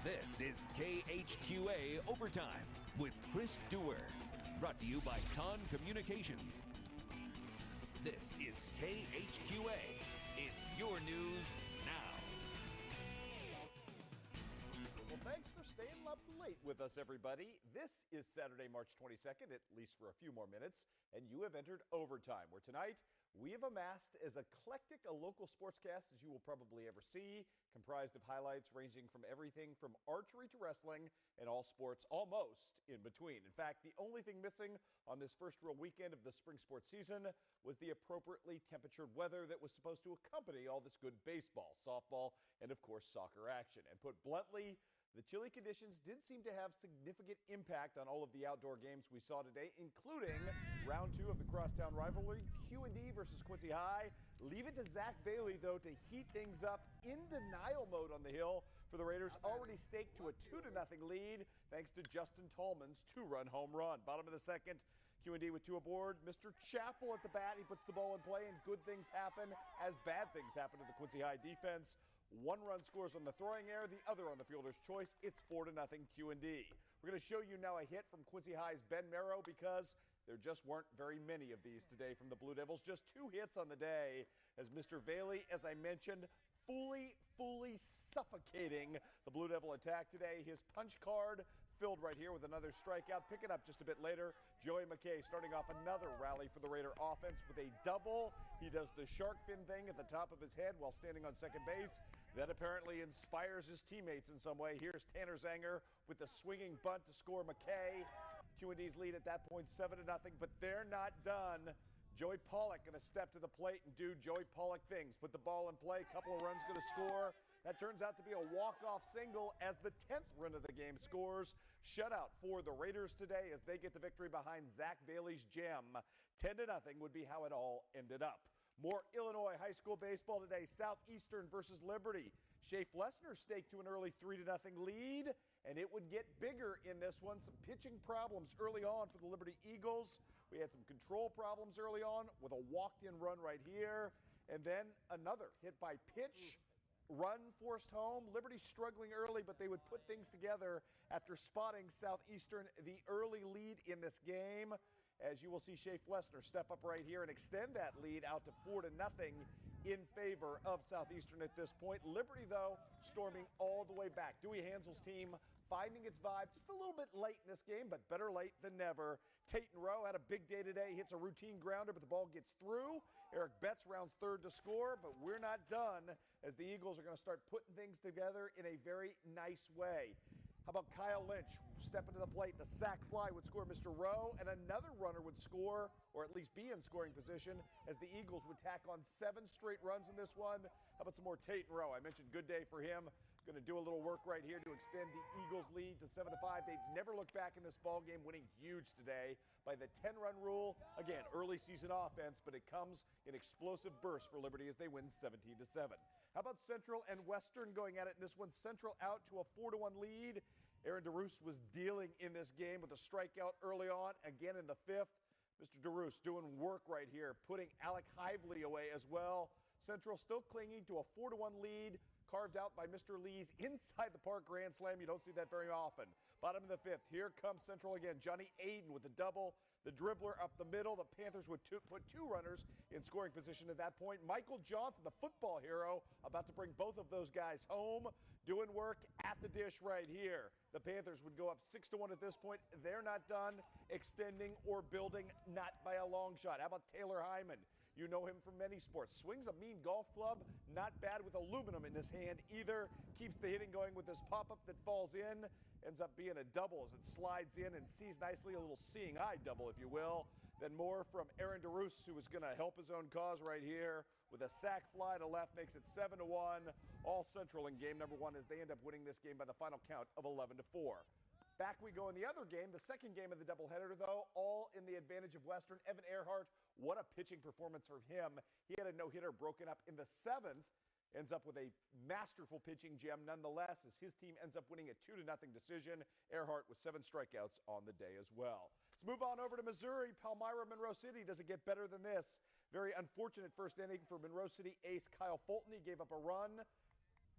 This is KHQA Overtime with Chris Dewar. Brought to you by Con Communications. This is KHQA. It's your news now. Well, thanks for staying up late with us, everybody. This is Saturday, March 22nd, at least for a few more minutes, and you have entered Overtime, where tonight we have amassed as eclectic a local sportscast as you will probably ever see, comprised of highlights ranging from everything from archery to wrestling and all sports almost in between. In fact, the only thing missing on this first real weekend of the spring sports season was the appropriately temperatured weather that was supposed to accompany all this good baseball, softball, and of course soccer action. And put bluntly, the chilly conditions did seem to have significant impact on all of the outdoor games we saw today, including round 2 of the crosstown rivalry, Q&D versus Quincy High. Leave it to Zach Bailey, though, to heat things up in denial mode on the hill for the Raiders, already staked to a 2-0 lead thanks to Justin Tallman's 2-run home run. Bottom of the second, Q&D with 2 aboard. Mr. Chappell at the bat. He puts the ball in play, and good things happen as bad things happen to the Quincy High defense. 1 run scores on the throwing error, the other on the fielder's choice. It's 4-0 Q&D. We're going to show you now a hit from Quincy High's Ben Merrow because there just weren't very many of these today from the Blue Devils. Just 2 hits on the day as Mr. Bailey, as I mentioned, fully suffocating the Blue Devil attack today. His punch card filled right here with another strikeout. Pick it up just a bit later. Joey McKay starting off another rally for the Raider offense with a double. He does the shark fin thing at the top of his head while standing on second base. That apparently inspires his teammates in some way. Here's Tanner Zanger with the swinging bunt to score McKay. Q&D's lead at that point 7-0, but they're not done. Joey Pollock going to step to the plate and do Joey Pollock things. Put the ball in play, couple of runs going to score. That turns out to be a walk-off single as the 10th run of the game scores. Shutout for the Raiders today as they get the victory behind Zach Bailey's gem. 10-0 would be how it all ended up. More Illinois high school baseball today. Southeastern versus Liberty. Shea Flessner staked to an early 3-0 lead, and it would get bigger in this one. Some pitching problems early on for the Liberty Eagles. We had some control problems early on with a walked-in run right here, and then another hit by pitch. Run forced home. Liberty struggling early, but they would put things together after spotting Southeastern the early lead in this game. As you will see Shea Flessner step up right here and extend that lead out to 4-0 in favor of Southeastern at this point. Liberty, though, storming all the way back. Dewey Hansel's team finding its vibe just a little bit late in this game, but better late than never. Taten Rowe had a big day today, hits a routine grounder, but the ball gets through. Eric Betts rounds third to score, but we're not done as the Eagles are going to start putting things together in a very nice way. How about Kyle Lynch stepping to the plate? The sac fly would score Mr. Rowe, and another runner would score, or at least be in scoring position, as the Eagles would tack on 7 straight runs in this one. How about some more Taten Rowe? I mentioned good day for him. Going to do a little work right here to extend the Eagles' lead to 7-5. They've never looked back in this ball game, winning huge today by the 10-run rule. Again, early season offense, but it comes in explosive bursts for Liberty as they win 17-7. How about Central and Western going at it in this one? Central out to a 4-1 lead. Aaron DeRoos was dealing in this game with a strikeout early on, again in the 5th. Mr. DeRoos doing work right here, putting Alec Hively away as well. Central still clinging to a 4-1 lead, carved out by Mr. Lee's inside the park grand slam. You don't see that very often. Bottom of the 5th, here comes Central again. Johnny Aiden with the double, the dribbler up the middle. The Panthers would put 2 runners in scoring position at that point. Michael Johnson, the football hero, about to bring both of those guys home, doing work at the dish right here. The Panthers would go up 6-1 at this point. They're not done extending or building, not by a long shot. How about Taylor Hyman? You know him from many sports. Swings a mean golf club, not bad with aluminum in his hand either. Keeps the hitting going with this pop-up that falls in. Ends up being a double as it slides in and sees nicely, a little seeing eye double, if you will. Then more from Aaron DeRoos, who is going to help his own cause right here with a sac fly to left, makes it 7-1. All Central in game number 1 as they end up winning this game by the final count of 11-4. Back we go in the other game, the second game of the doubleheader, though, all in the advantage of Western. Evan Earhart, what a pitching performance from him. He had a no-hitter broken up in the 7th. Ends up with a masterful pitching gem nonetheless as his team ends up winning a 2-0 decision. Earhart with 7 strikeouts on the day as well. Let's move on over to Missouri. Palmyra, Monroe City. Does it get better than this? Very unfortunate first inning for Monroe City ace Kyle Fulton. He gave up a run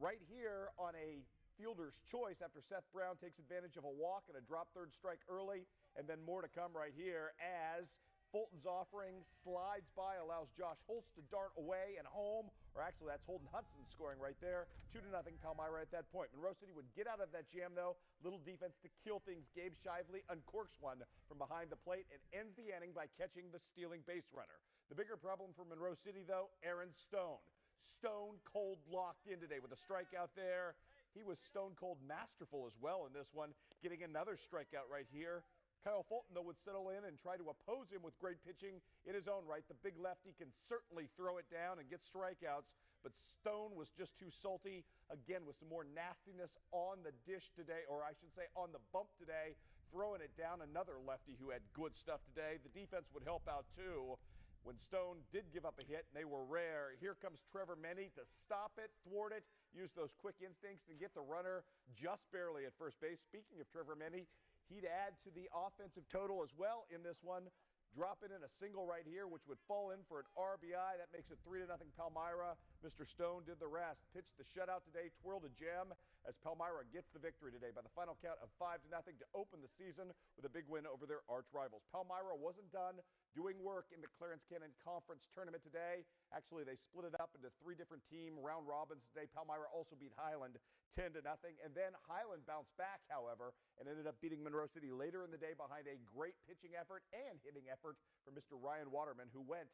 right here on a fielder's choice after Seth Brown takes advantage of a walk and a drop third strike early, and then more to come right here as Fulton's offering slides by, allows Josh Holtz to dart away and home, or actually that's Holden Hudson scoring right there. 2-0 Palmyra at that point. Monroe City would get out of that jam though. Little defense to kill things. Gabe Shively uncorks one from behind the plate and ends the inning by catching the stealing base runner. The bigger problem for Monroe City though, Aaron Stone. Stone cold locked in today with a strikeout there. He was stone cold masterful as well in this one, getting another strikeout right here. Kyle Fulton, though, would settle in and try to oppose him with great pitching in his own right. The big lefty can certainly throw it down and get strikeouts, but Stone was just too salty, again, with some more nastiness on the dish today, or I should say on the bump today, throwing it down. Another lefty who had good stuff today. The defense would help out, too. When Stone did give up a hit, and they were rare, here comes Trevor Menny to stop it, thwart it, use those quick instincts to get the runner just barely at first base. Speaking of Trevor Menny, he'd add to the offensive total as well in this one. Drop it in a single right here, which would fall in for an RBI. That makes it 3-0 Palmyra. Mr. Stone did the rest. Pitched the shutout today, twirled a gem as Palmyra gets the victory today by the final count of 5-0 to open the season with a big win over their arch rivals. Palmyra wasn't done doing work in the Clarence Cannon Conference Tournament today. Actually, they split it up into 3 different team round robins today. Palmyra also beat Highland 10-0, and then Highland bounced back, however, and ended up beating Monroe City later in the day behind a great pitching effort and hitting effort from Mr. Ryan Waterman, who went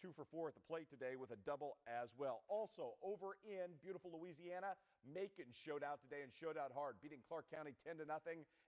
2 for 4 at the plate today with a double as well. Also, over in beautiful Louisiana, Macon showed out today and showed out hard, beating Clark County 10-0,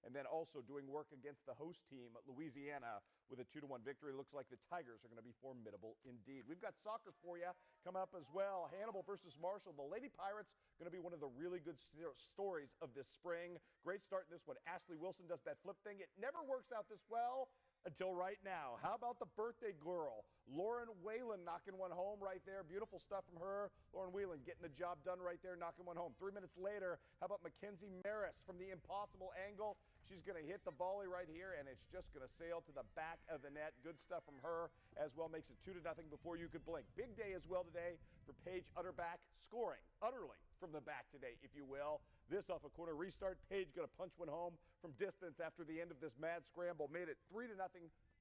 and then also doing work against the host team, Louisiana, with a 2-1 victory. Looks like the Tigers are going to be formidable indeed. We've got soccer for you coming up as well. Hannibal versus Marshall. The Lady Pirates going to be one of the really good stories of this spring. Great start in this one. Ashley Wilson does that flip thing. It never works out this well until right now. How about the birthday girl, Lauren Whalen, knocking one home right there? Beautiful stuff from her. Lauren Whalen getting the job done right there, knocking one home. 3 minutes later, how about Mackenzie Maris from the impossible angle? She's going to hit the volley right here, and it's just going to sail to the back of the net. Good stuff from her as well. Makes it 2-0 before you could blink. Big day as well today for Paige Utterback, scoring utterly from the back today, if you will. This off a corner restart. Paige going to punch one home from distance after the end of this mad scramble. Made it 3-0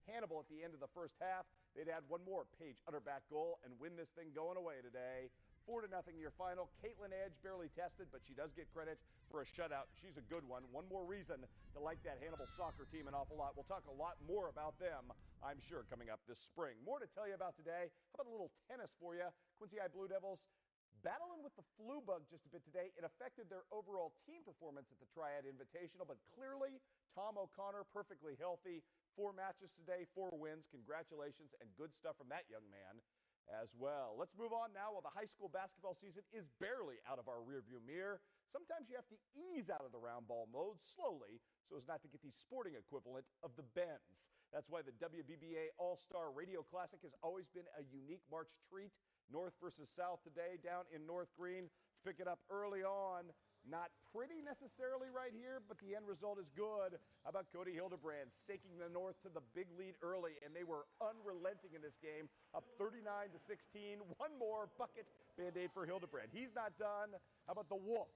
Hannibal at the end of the first half. They'd add one more Paige Utterback goal and win this thing going away today. 4-0 your final. Caitlin Edge barely tested, but she does get credit for a shutout. She's a good one. One more reason to like that Hannibal soccer team an awful lot. We'll talk a lot more about them, I'm sure, coming up this spring. More to tell you about today. How about a little tennis for you? Quincy High Blue Devils battling with the flu bug just a bit today. It affected their overall team performance at the Triad Invitational, but clearly Tom O'Connor perfectly healthy. 4 matches today, 4 wins. Congratulations and good stuff from that young man as well. Let's move on now. While the high school basketball season is barely out of our rearview mirror, sometimes you have to ease out of the round ball mode slowly so as not to get the sporting equivalent of the bends. That's why the WBBA All-Star Radio Classic has always been a unique March treat. North versus South today down in North Green. Let's pick it up early on. Not pretty necessarily right here, but the end result is good. How about Cody Hildebrand staking the North to the big lead early, and they were unrelenting in this game, up 39-16. One more bucket Band-Aid for Hildebrand. He's not done. How about the Wolf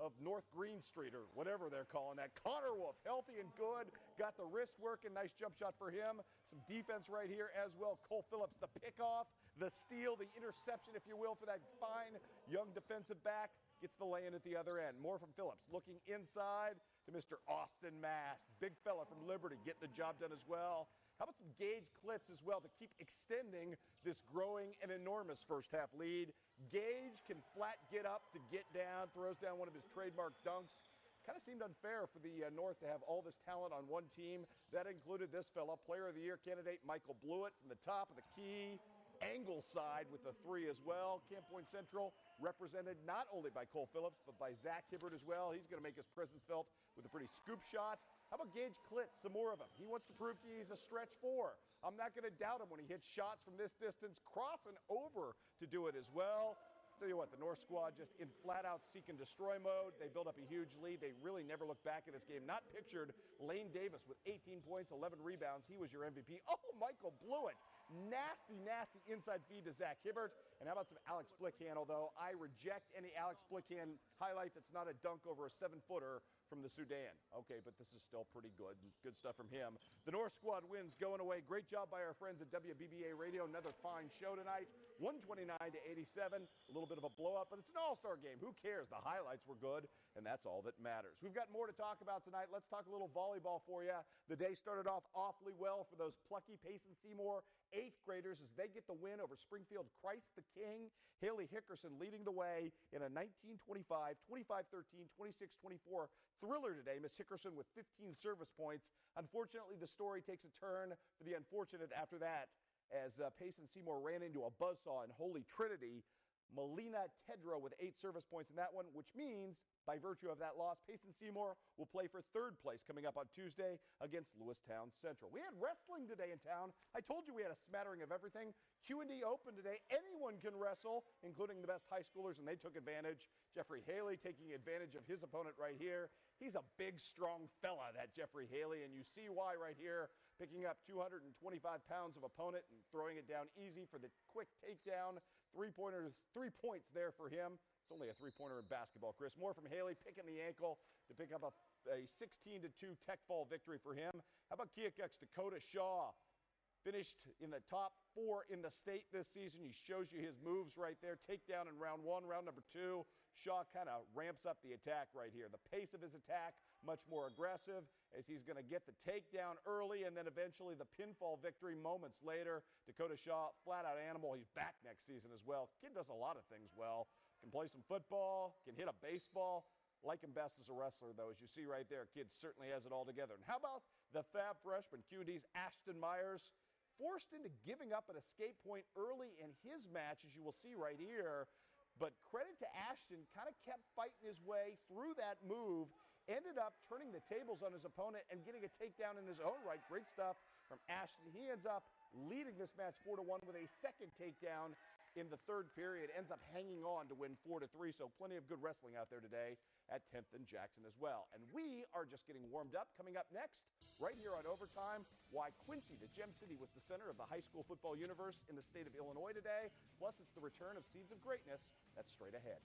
of North Green Street, or whatever they're calling that? Connor Wolf, healthy and good, got the wrist working. Nice jump shot for him. Some defense right here as well. Cole Phillips, the pickoff, the steal, the interception, if you will, for that fine young defensive back. Gets the lay-in at the other end. More from Phillips. Looking inside to Mr. Austin Mast. Big fella from Liberty getting the job done as well. How about some Gage Klitz as well to keep extending this growing and enormous first-half lead? Gage can flat get up to get down, throws down one of his trademark dunks. Kind of seemed unfair for the North to have all this talent on one team. That included this fella, Player of the Year candidate Michael Blewett from the top of the key. Angle side with the 3 as well. Camp Point Central represented not only by Cole Phillips, but by Zach Hibbert as well. He's going to make his presence felt with a pretty scoop shot. How about Gage Klitz? Some more of him. He wants to prove to you he's a stretch 4. I'm not going to doubt him when he hits shots from this distance, crossing over to do it as well. Tell you what, the North squad just in flat-out seek and destroy mode. They build up a huge lead. They really never look back in this game. Not pictured Lane Davis with 18 points, 11 rebounds. He was your MVP. Oh, Michael Blewett. Nasty, nasty inside feed to Zach Hibbert. And how about some Alex Blickhand, although I reject any Alex Blickhand highlight that's not a dunk over a 7-footer from the Sudan. Okay, but this is still pretty good. Good stuff from him. The North squad wins going away. Great job by our friends at WBBA Radio. Another fine show tonight. 129 to 87. A little bit of a blow up, but it's an all-star game. Who cares? The highlights were good, and that's all that matters. We've got more to talk about tonight. Let's talk a little volleyball for you. The day started off awfully well for those plucky Payson Seymour 8th graders as they get the win over Springfield Christ the King. Haley Hickerson leading the way in a 19-25, 25-13, 26-24 thriller today. Miss Hickerson with 15 service points. Unfortunately, the story takes a turn for the unfortunate after that as Payson Seymour ran into a buzzsaw in Holy Trinity. Melina Tedrow with 8 service points in that one, which means, by virtue of that loss, Payson Seymour will play for 3rd place coming up on Tuesday against Lewistown Central. We had wrestling today in town. I told you we had a smattering of everything. Q&D Open today. Anyone can wrestle, including the best high schoolers, and they took advantage. Jeffrey Haley taking advantage of his opponent right here. He's a big, strong fella, that Jeffrey Haley, and you see why right here, picking up 225 pounds of opponent and throwing it down easy for the quick takedown. 3 points there for him. It's only a 3-pointer in basketball, Chris. More from Haley, picking the ankle to pick up a 16-2 tech fall victory for him. How about KHQA's Dakota Shaw? Finished in the top 4 in the state this season. He shows you his moves right there. Takedown in round 1. Round number 2, Shaw kind of ramps up the attack right here. The pace of his attack, much more aggressive, as he's going to get the takedown early and then eventually the pinfall victory moments later. Dakota Shaw, flat-out animal. He's back next season as well. Kid does a lot of things well. Can play some football, can hit a baseball. Like him best as a wrestler, though, as you see right there. Kid certainly has it all together. And how about the fab freshman, Q&D's Ashton Myers? Forced into giving up an escape point early in his match, as you will see right here. But credit to Ashton, kind of kept fighting his way through that move, ended up turning the tables on his opponent and getting a takedown in his own right. Great stuff from Ashton. He ends up leading this match 4-1 with a second takedown in the 3rd period. Ends up hanging on to win 4-3, so plenty of good wrestling out there today at 10th and Jackson as well. And we are just getting warmed up. Coming up next, right here on Overtime, why Quincy, the Gem City, was the center of the high school football universe in the state of Illinois today. Plus, it's the return of Seeds of Greatness. That's straight ahead.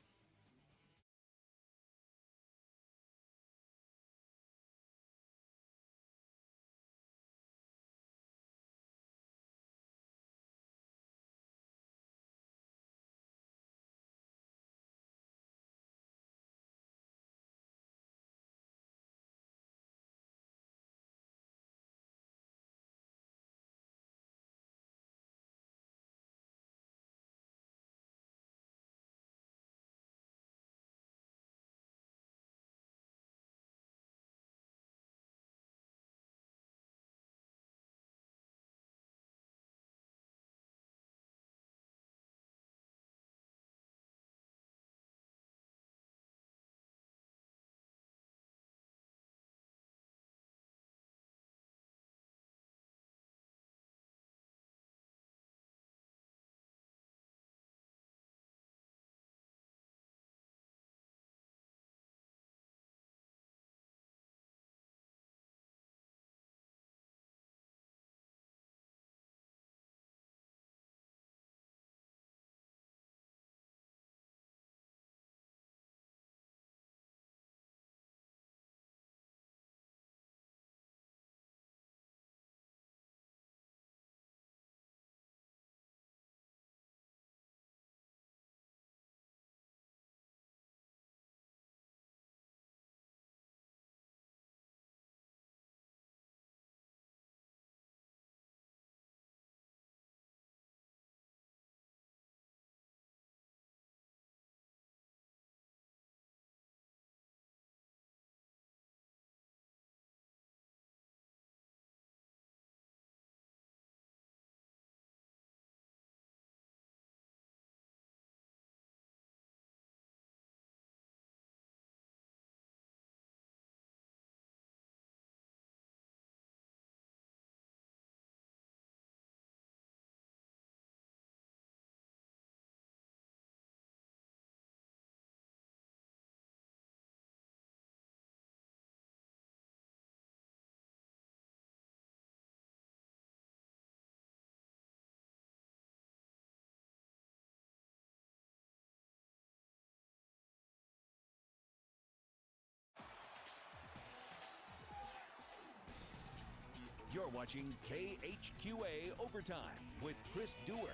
You're watching KHQA Overtime with Chris Dewar.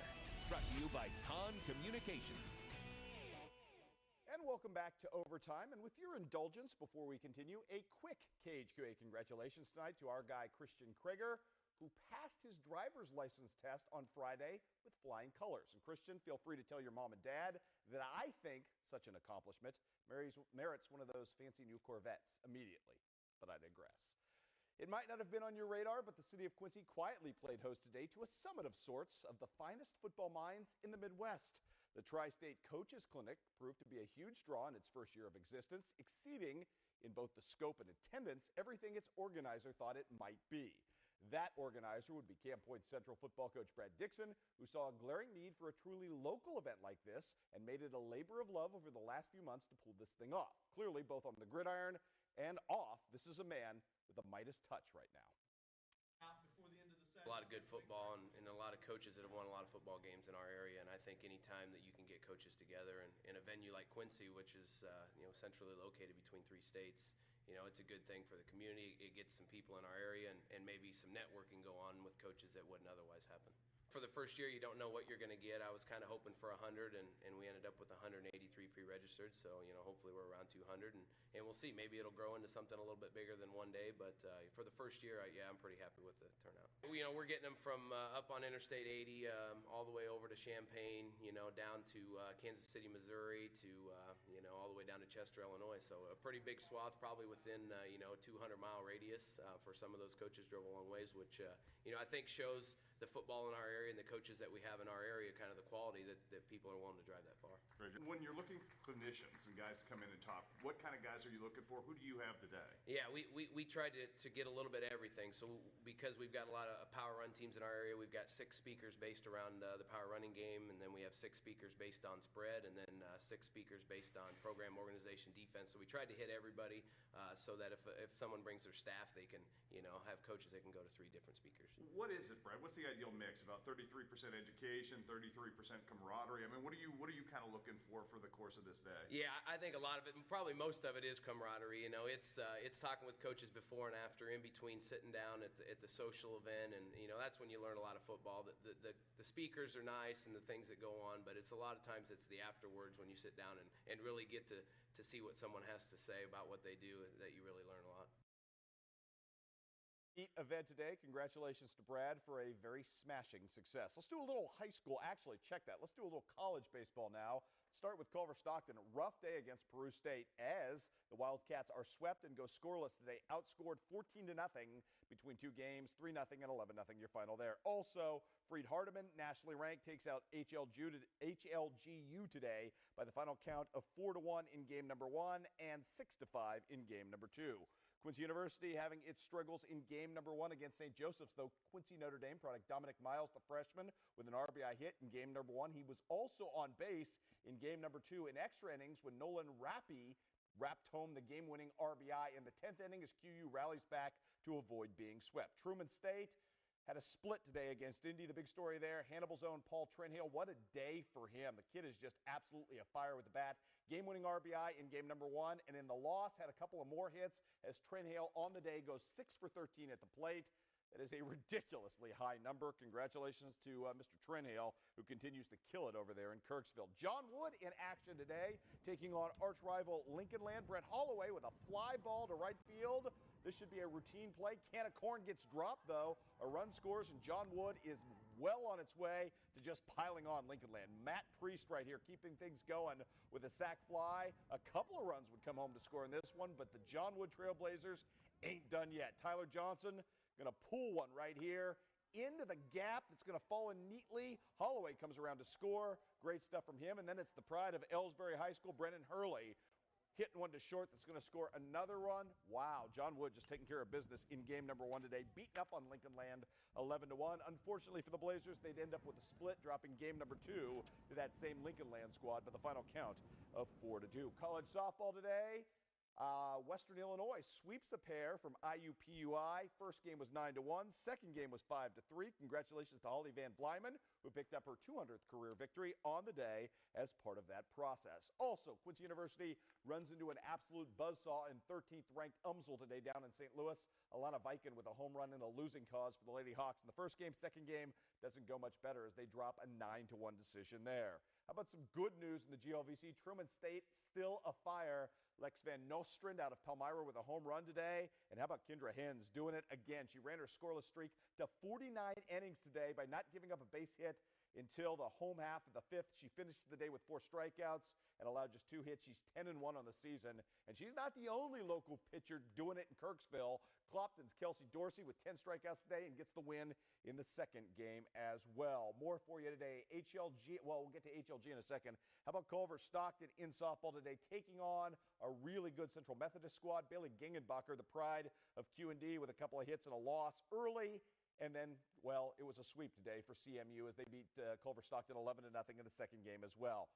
Brought to you by Con Communications. And welcome back to Overtime. And with your indulgence, before we continue, a quick KHQA congratulations tonight to our guy, Christian Krager, who passed his driver's license test on Friday with flying colors. And Christian, feel free to tell your mom and dad that I think such an accomplishment merits one of those fancy new Corvettes immediately. But I digress. It might not have been on your radar, but the city of Quincy quietly played host today to a summit of sorts of the finest football minds in the Midwest. The Tri-State Coaches Clinic proved to be a huge draw in its first year of existence, exceeding in both the scope and attendance everything its organizer thought it might be. That organizer would be Camp Point Central football coach Brad Dixon, who saw a glaring need for a truly local event like this and made it a labor of love over the last few months to pull this thing off. Clearly, both on the gridiron and off, this is a man with a Midas touch right now. A lot of good football and a lot of coaches that have won a lot of football games in our area, and I think any time that you can get coaches together in a venue like Quincy, which is centrally located between three states, it's a good thing for the community. It gets some people in our area and maybe some networking go on with coaches that wouldn't otherwise happen. For the first year, you don't know what you're going to get. I was kind of hoping for 100, and we ended up with 183 pre-registered. So, hopefully we're around 200, and we'll see. Maybe it'll grow into something a little bit bigger than one day. But for the first year, I'm pretty happy with the turnout. We're getting them from up on Interstate 80 all the way over to Champaign, down to Kansas City, Missouri, to all the way down to Chester, Illinois. So a pretty big swath, probably within 200-mile radius for some of those coaches drove a long ways, which I think shows the football in our area and the coaches that we have in our area, kind of the quality that people are willing to drive that far. When you're looking for clinicians and guys to come in and talk, what kind of guys are you looking for? Who do you have today? Yeah, we tried to get a little bit of everything. So because we've got a lot of power run teams in our area, we've got 6 speakers based around the power running game, and then we have 6 speakers based on spread, and then 6 speakers based on program, organization, defense. So we tried to hit everybody so that if someone brings their staff, they can have coaches that can go to 3 different speakers. What is it, Brad? What's the ideal mix? About 33% education, 33% camaraderie. I mean, what are you kind of looking for the course of this day? Yeah, I think a lot of it, probably most of it, is camaraderie. It's talking with coaches before and after, in between sitting down at the social event, and that's when you learn a lot of football. The speakers are nice and the things that go on, but it's a lot of times it's the afterwards when you sit down and really get to see what someone has to say about what they do, that you really learn a lot. Event today. Congratulations to Brad for a very smashing success. Let's do a little high school. Actually, check that. Let's do a little college baseball now. Start with Culver Stockton. A rough day against Peru State as the Wildcats are swept and go scoreless today. Outscored 14-0 between 2 games, 3-0 and 11-0 your final there. Also, Freed Hardeman, nationally ranked, takes out HLGU today by the final count of 4-1 in game number 1 and 6-5 in game number 2. Quincy University having its struggles in game number 1 against St. Joseph's, though Quincy Notre Dame product Dominic Miles, the freshman, with an RBI hit in game number 1. He was also on base in game number 2 in extra innings when Nolan Rappy wrapped home the game-winning RBI in the 10th inning as QU rallies back to avoid being swept. Truman State had a split today against Indy. The big story there, Hannibal's own Paul Trenhill. What a day for him. The kid is just absolutely a fire with the bat. Game-winning RBI in game number 1, and in the loss had a couple of more hits as Trenhill on the day goes 6 for 13 at the plate. That is a ridiculously high number. Congratulations to Mr. Trenhill, who continues to kill it over there in Kirksville. John Wood in action today, taking on arch rival Lincoln Land. Brett Holloway with a fly ball to right field. This should be a routine play. Can of corn gets dropped, though. A run scores, and John Wood is well on its way to just piling on Lincoln Land. Matt Priest right here keeping things going with a sac fly. A couple of runs would come home to score in this one, but the John Wood Trailblazers ain't done yet. Tyler Johnson going to pull one right here into the gap that's going to fall in neatly. Holloway comes around to score. Great stuff from him. And then it's the pride of Ellsbury High School, Brennan Hurley, hitting one to short that's going to score another run. Wow, John Wood just taking care of business in game number 1 today, beating up on Lincoln Land 11-1. Unfortunately for the Blazers, they'd end up with a split, dropping game number 2 to that same Lincoln Land squad by the final count of 4-2. College softball today. Western Illinois sweeps a pair from IUPUI. First game was 9-1. Second game was 5-3. Congratulations to Holly Van Vlyman, who picked up her 200th career victory on the day as part of that process. Also, Quincy University runs into an absolute buzzsaw in 13th ranked Umsel today down in St. Louis. Alana Viken with a home run in a losing cause for the Lady Hawks in the first game. Second game doesn't go much better as they drop a 9-1 decision there. How about some good news in the GLVC? Truman State still afire. Lex Van Nostrand out of Palmyra with a home run today. And how about Kendra Hens doing it again? She ran her scoreless streak to 49 innings today by not giving up a base hit until the home half of the fifth. She finished the day with 4 strikeouts and allowed just 2 hits. She's 10-1 on the season. And she's not the only local pitcher doing it in Kirksville. Clopton's Kelsey Dorsey with 10 strikeouts today and gets the win in the second game as well. More for you today. HLG, well, we'll get to HLG in a second. How about Culver Stockton in softball today, taking on a really good Central Methodist squad. Bailey Gingenbacher, the pride of Q&D, with a couple of hits and a loss early. And then, well, it was a sweep today for CMU as they beat Culver Stockton 11-0 in the second game as well.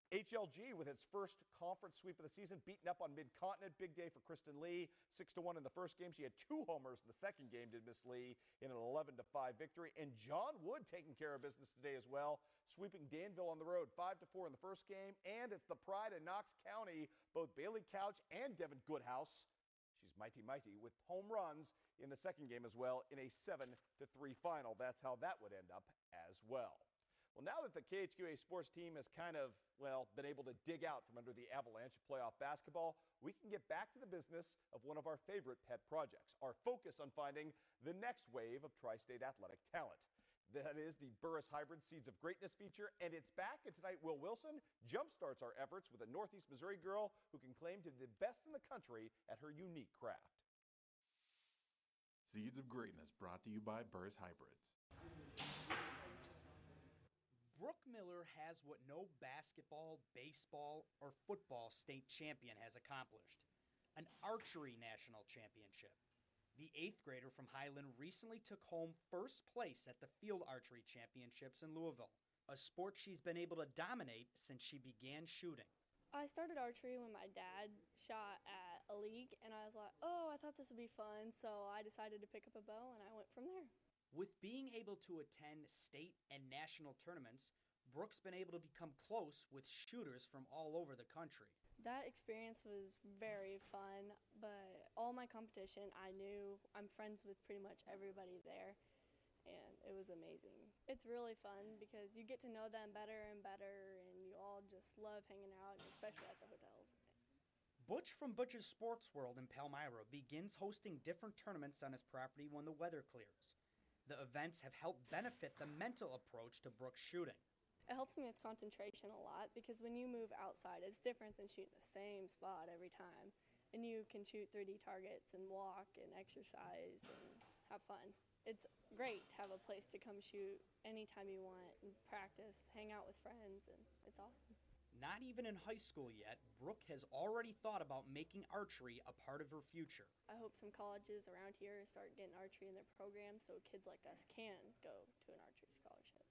HLG with its first conference sweep of the season, beaten up on Mid-Continent. Big day for Kristen Lee, 6-1 in the first game. She had 2 homers in the second game, did Miss Lee, in an 11-5 victory. And John Wood taking care of business today as well, sweeping Danville on the road, 5-4 in the first game. And it's the pride of Knox County, both Bailey Couch and Devin Goodhouse. She's mighty with home runs in the second game as well in a 7-3 final. That's how that would end up as well. Well, now that the KHQA sports team has kind of, well, been able to dig out from under the avalanche of playoff basketball, we can get back to the business of one of our favorite pet projects, our focus on finding the next wave of tri-state athletic talent. That is the Burris Hybrid Seeds of Greatness feature, and it's back. And tonight, Will Wilson jumpstarts our efforts with a Northeast Missouri girl who can claim to be the best in the country at her unique craft. Seeds of Greatness brought to you by Burris Hybrids. Brooke Miller has what no basketball, baseball, or football state champion has accomplished: an archery national championship. The 8th grader from Highland recently took home first place at the Field Archery Championships in Louisville, a sport she's been able to dominate since she began shooting. I started archery when my dad shot at a league, and I was like, oh, I thought this would be fun, so I decided to pick up a bow, and I went from there. With being able to attend state and national tournaments, Brooke's been able to become close with shooters from all over the country. That experience was very fun, but all my competition, I knew I'm friends with pretty much everybody there, and it was amazing. It's really fun because you get to know them better and better, and you all just love hanging out, especially at the hotels. Butch from Butch's Sports World in Palmyra begins hosting different tournaments on his property when the weather clears. The events have helped benefit the mental approach to Brooke's shooting. It helps me with concentration a lot because when you move outside, it's different than shooting the same spot every time. And you can shoot 3D targets and walk and exercise and have fun. It's great to have a place to come shoot anytime you want and practice, hang out with friends, and it's awesome. Not even in high school yet, Brooke has already thought about making archery a part of her future. I hope some colleges around here start getting archery in their program so kids like us can go to an archery scholarship.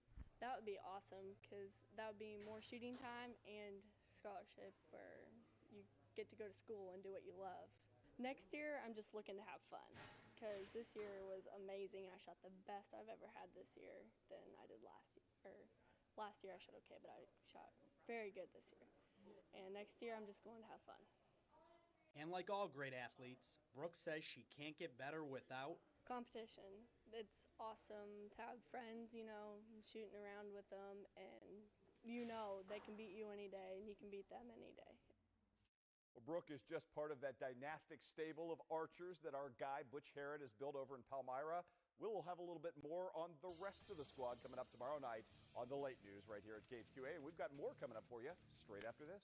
That would be awesome because that would be more shooting time and scholarship where you get to go to school and do what you love. Next year, I'm just looking to have fun because this year was amazing. I shot the best I've ever had this year than I did last year. Last year I shot okay, but I shot very good this year. And next year I'm just going to have fun. And like all great athletes, Brooke says she can't get better without competition. It's awesome to have friends, shooting around with them, and they can beat you any day and you can beat them any day. Well, Brooke is just part of that dynastic stable of archers that our guy Butch Herod has built over in Palmyra. We'll have a little bit more on the rest of the squad coming up tomorrow night on the Late News right here at KHQA. And we've got more coming up for you straight after this.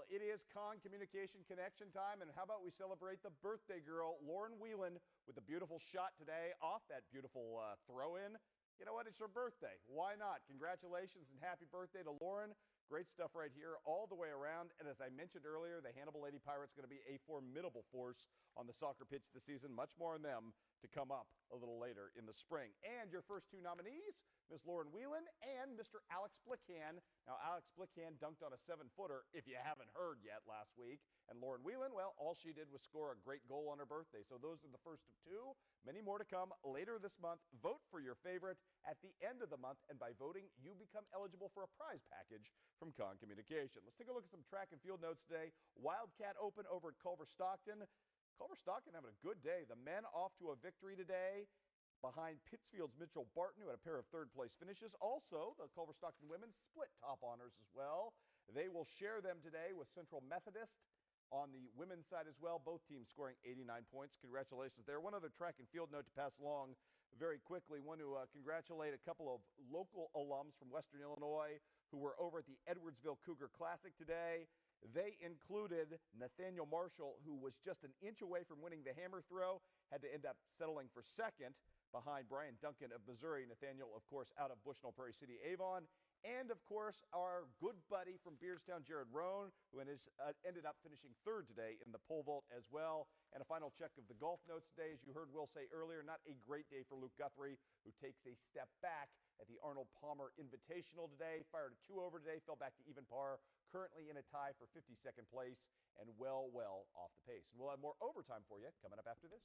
it is Con Communication Connection time, and how about we celebrate the birthday girl, Lauren Whelan, with a beautiful shot today off that beautiful throw-in. You know what? It's her birthday. Why not? Congratulations and happy birthday to Lauren. Great stuff right here all the way around. And as I mentioned earlier, the Hannibal Lady Pirates going to be a formidable force on the soccer pitch this season. Much more on them to come up a little later in the spring. And your first two nominees, Ms. Lauren Whelan and Mr. Alex Blickhand. Now, Alex Blickhand dunked on a 7-footer, if you haven't heard yet, last week. And Lauren Whelan, well, all she did was score a great goal on her birthday. So those are the first of two. Many more to come later this month. Vote for your favorite at the end of the month. And by voting, you become eligible for a prize package from Con Communication. Let's take a look at some track and field notes today. Wildcat Open over at Culver Stockton. Culver Stockton having a good day. The men off to a victory today behind Pittsfield's Mitchell Barton, who had a pair of third-place finishes. Also, the Culver Stockton women split top honors as well. They will share them today with Central Methodist on the women's side as well. Both teams scoring 89 points. Congratulations there. One other track and field note to pass along very quickly. Want to congratulate a couple of local alums from Western Illinois who were over at the Edwardsville Cougar Classic today. They included Nathaniel Marshall, who was just an inch away from winning the hammer throw, had to end up settling for second behind Brian Duncan of Missouri. Nathaniel, of course, out of Bushnell Prairie City, Avon. And, of course, our good buddy from Beardstown, Jared Roan, who ended up finishing third today in the pole vault as well. And a final check of the golf notes today. As you heard Will say earlier, not a great day for Luke Guthrie, who takes a step back at the Arnold Palmer Invitational today. Fired a 2-over today, fell back to even par. Currently in a tie for 52nd place and well off the pace. And we'll have more overtime for you coming up after this.